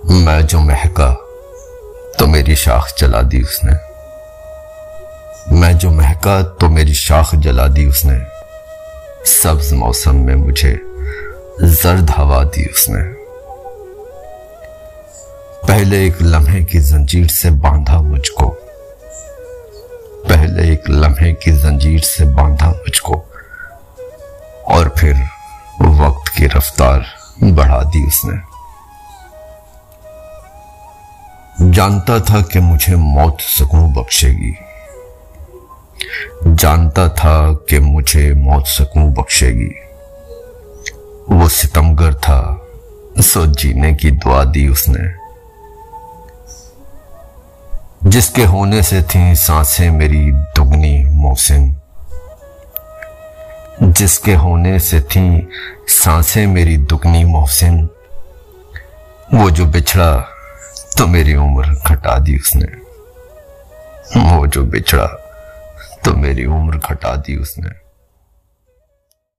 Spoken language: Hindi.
मैं जो महका तो मेरी शाख जला दी उसने। मैं जो महका तो मेरी शाख जला दी उसने। सब्ज मौसम में मुझे जर्द हवा दी उसने। पहले एक लम्हे की जंजीर से बांधा मुझको। पहले एक लम्हे की जंजीर से बांधा मुझको और फिर वक्त की रफ्तार बढ़ा दी उसने। जानता था कि मुझे मौत सुकून बख्शेगी। जानता था कि मुझे मौत सुकून बख्शेगी। वो सितमगर था, सो जीने की दुआ दी उसने। जिसके होने से थी सांसें मेरी दुगनी मोहसिन। जिसके होने से थी सांसें मेरी दुगनी मोहसिन। वो जो बिछड़ा तो मेरी उम्र घटा दी उसने। वो जो बिछड़ा तो मेरी उम्र घटा दी उसने।